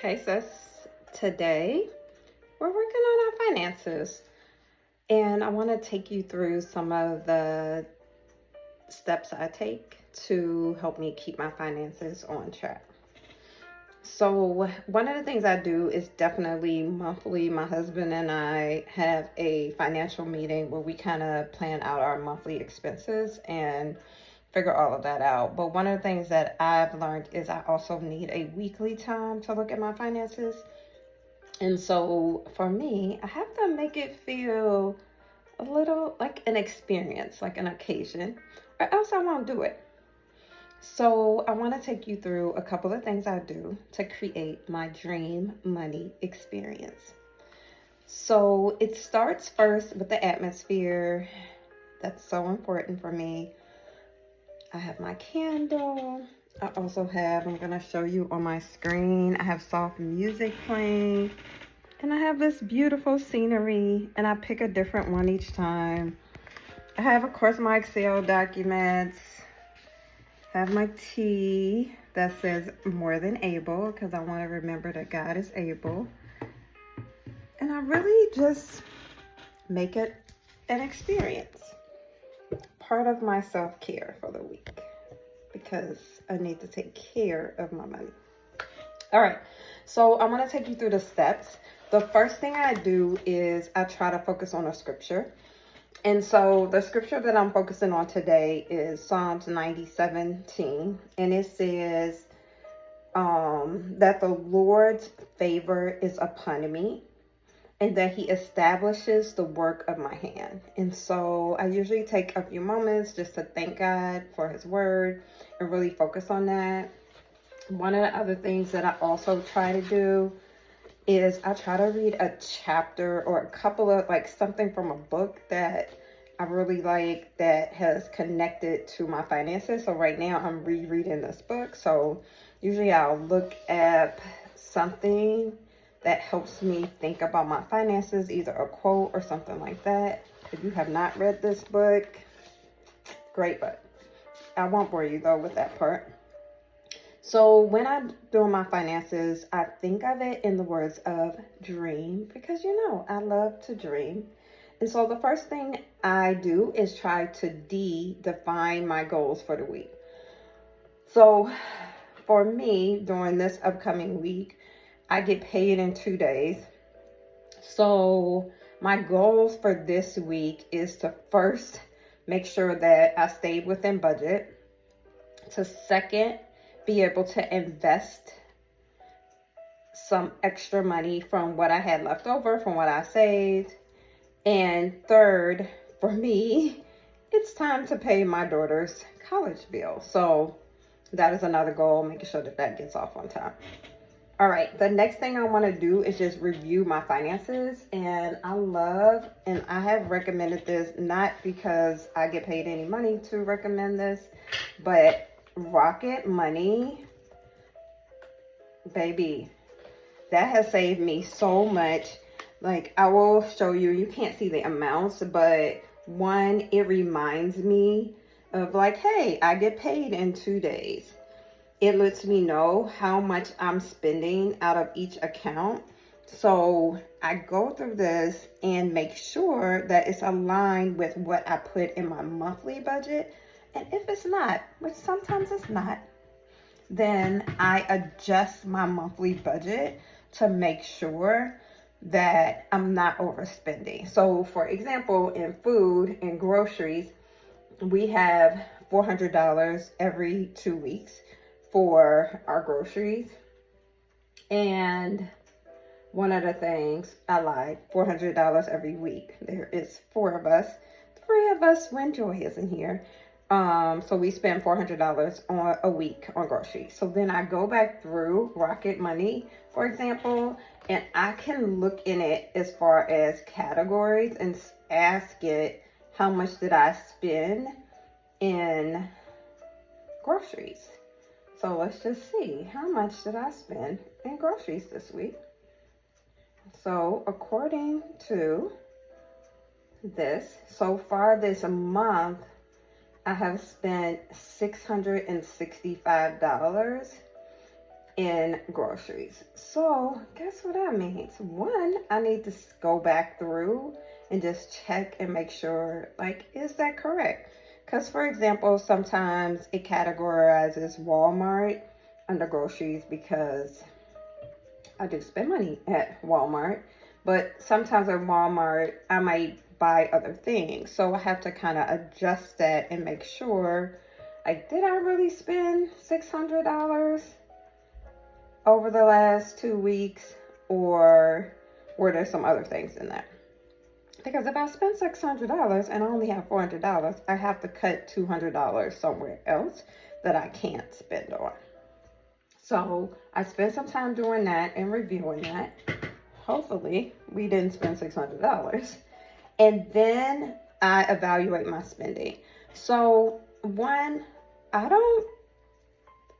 Hey sis, today we're working on our finances and I want to take you through some of the steps I take to help me keep my finances on track. So, one of the things I do is definitely monthly. My husband and I have a financial meeting where we kind of plan out our monthly expenses and figure all of that out. But one of the things that I've learned is I also need a weekly time to look at my finances. And so for me, I have to make it feel a little like an experience, like an occasion, or else I won't do it. So I want to take you through a couple of things I do to create my dream money experience. So it starts first with the atmosphere. That's so important for me. I have my candle. I also have, I'm going to show you on my screen, I have soft music playing. And I have this beautiful scenery, and I pick a different one each time. I have, of course, my Excel documents. I have my tea that says more than able, because I want to remember that God is able. And I really just make it an experience. Part of my self-care for the week, because I need to take care of my money. All right, so I want to take you through the steps. The first thing I do is I try to focus on a scripture. And so the scripture that I'm focusing on today is Psalms 90:17. And it says that the Lord's favor is upon me and that he establishes the work of my hand. And so I usually take a few moments just to thank God for his word and really focus on that. One of the other things that I also try to do is I try to read a chapter or a couple of like something from a book that I really like that has connected to my finances. So right now I'm rereading this book. So usually I'll look at something that helps me think about my finances, either a quote or something like that. If you have not read this book, great book. I won't bore you though with that part. So when I'm doing my finances, I think of it in the words of dream, because I love to dream. And so the first thing I do is try to define my goals for the week. So for me, during this upcoming week, I get paid in 2 days. So my goals for this week is to first make sure that I stay within budget. To second, be able to invest some extra money from what I had left over, from what I saved. And third, for me, it's time to pay my daughter's college bill. So that is another goal, making sure that that gets off on time. All right, the next thing I want to do is just review my finances. And I have recommended this, not because I get paid any money to recommend this, but Rocket Money, baby, that has saved me so much. Like, I will show you, you can't see the amounts, but one, it reminds me of like, hey, I get paid in 2 days. It lets me know how much I'm spending out of each account. So I go through this and make sure that it's aligned with what I put in my monthly budget. And if it's not, which sometimes it's not, then I adjust my monthly budget to make sure that I'm not overspending. So for example, in food and groceries, we have $400 every 2 weeks for our groceries. And one of the things, I lied, $400 every week. There is 4 of us. 3 of us when Joy isn't here. So we spend $400 on a week on groceries. So then I go back through Rocket Money, for example, and I can look in it as far as categories and ask it, how much did I spend in groceries? So let's just see, how much did I spend in groceries this week? So according to this, so far this month, I have spent $665 in groceries. So guess what that means? One, I need to go back through and just check and make sure, like, is that correct? Because for example, sometimes it categorizes Walmart under groceries because I do spend money at Walmart, but sometimes at Walmart I might buy other things. So I have to kind of adjust that and make sure, like, did I really spend $600 over the last 2 weeks, or were there some other things in that? Because if I spend $600 and I only have $400, I have to cut $200 somewhere else that I can't spend on. So I spent some time doing that and reviewing that. Hopefully we didn't spend $600. And then I evaluate my spending. So one, I don't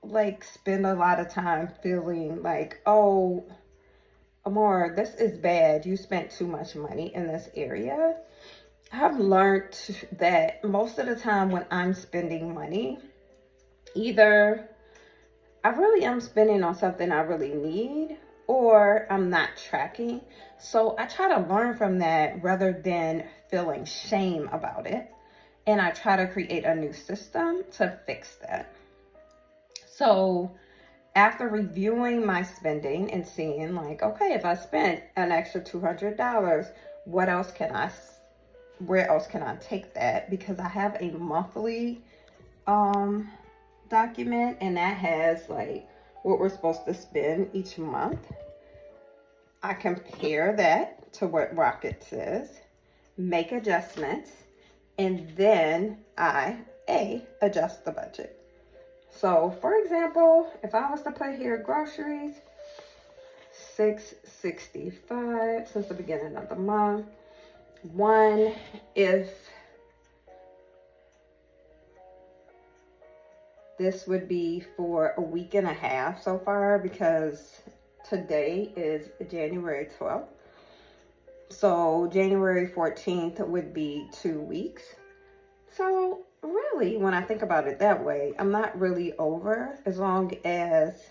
like spend a lot of time feeling like, oh, Amor, this is bad. You spent too much money in this area. I've learned that most of the time when I'm spending money, either I really am spending on something I really need, or I'm not tracking. So I try to learn from that rather than feeling shame about it. And I try to create a new system to fix that. So after reviewing my spending and seeing, like, okay, if I spent an extra $200, where else can I take that? Because I have a monthly document, and that has like what we're supposed to spend each month. I compare that to what Rocket says, make adjustments, and then I adjust the budget. So for example, if I was to put here groceries, $665 since the beginning of the month. One, if this would be for a week and a half so far, because today is January 12th. So January 14th would be 2 weeks. So really, when I think about it that way, I'm not really over, as long as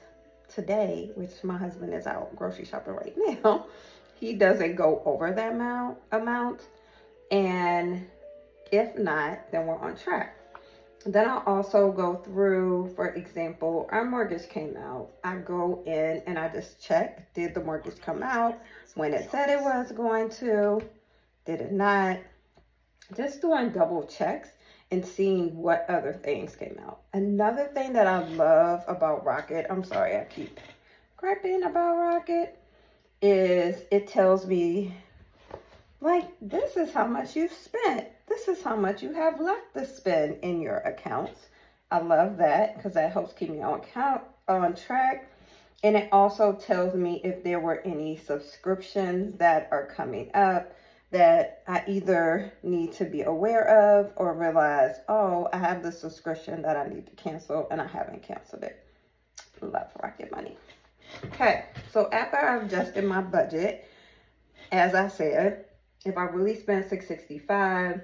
today, which my husband is out grocery shopping right now, he doesn't go over that amount. And if not, then we're on track. Then I'll also go through, for example, our mortgage came out. I go in and I just check, did the mortgage come out when it said it was going to? Did it not? Just doing double checks and seeing what other things came out. Another thing that I love about Rocket, I'm sorry I keep griping about Rocket, is it tells me, like, this is how much you've spent. This is how much you have left to spend in your accounts. I love that because that helps keep me on track. And it also tells me if there were any subscriptions that are coming up that I either need to be aware of or realize, oh, I have the subscription that I need to cancel and I haven't canceled it. Love Rocket Money. Okay, so after I've adjusted my budget, as I said, if I really spent $665,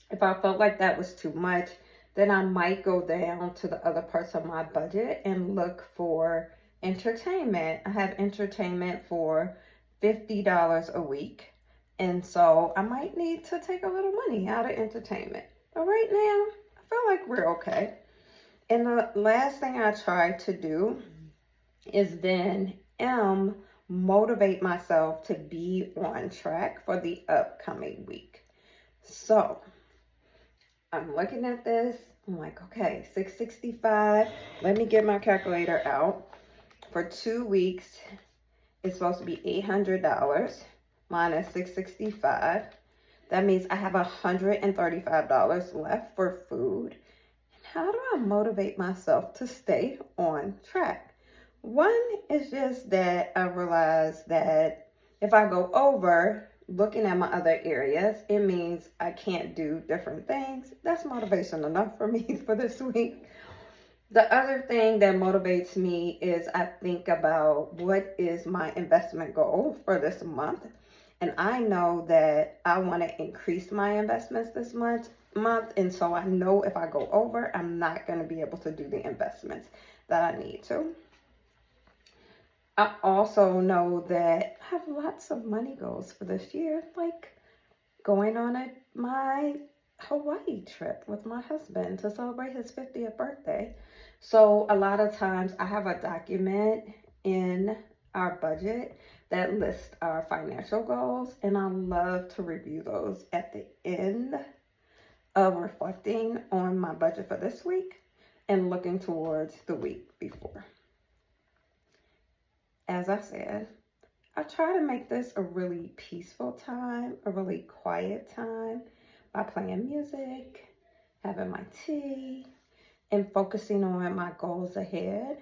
if I felt like that was too much, then I might go down to the other parts of my budget and look for entertainment. I have entertainment for $50 a week. And so I might need to take a little money out of entertainment. But right now, I feel like we're okay. And the last thing I try to do is then motivate myself to be on track for the upcoming week. So I'm looking at this. I'm like, okay, $665. Let me get my calculator out. For 2 weeks, it's supposed to be $800 minus $665. That means I have $135 left for food. And how do I motivate myself to stay on track? One is just that I realize that if I go over, looking at my other areas, it means I can't do different things. That's motivation enough for me for this week. The other thing that motivates me is I think about what is my investment goal for this month. And I know that I want to increase my investments this month. And so I know if I go over, I'm not going to be able to do the investments that I need to. I also know that I have lots of money goals for this year, like going on my Hawaii trip with my husband to celebrate his 50th birthday. So a lot of times I have a document in our budget that lists our financial goals, and I love to review those at the end of reflecting on my budget for this week and looking towards the week before. As I said, I try to make this a really peaceful time, a really quiet time by playing music, having my tea, and focusing on my goals ahead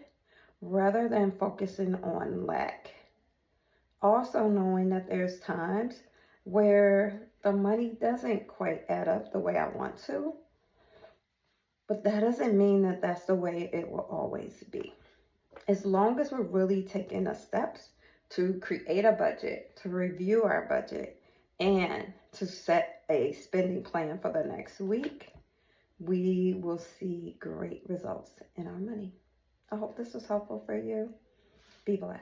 rather than focusing on lack. Also knowing that there's times where the money doesn't quite add up the way I want to, but that doesn't mean that that's the way it will always be. As long as we're really taking the steps to create a budget, to review our budget, and to set a spending plan for the next week, we will see great results in our money. I hope this was helpful for you. Be blessed.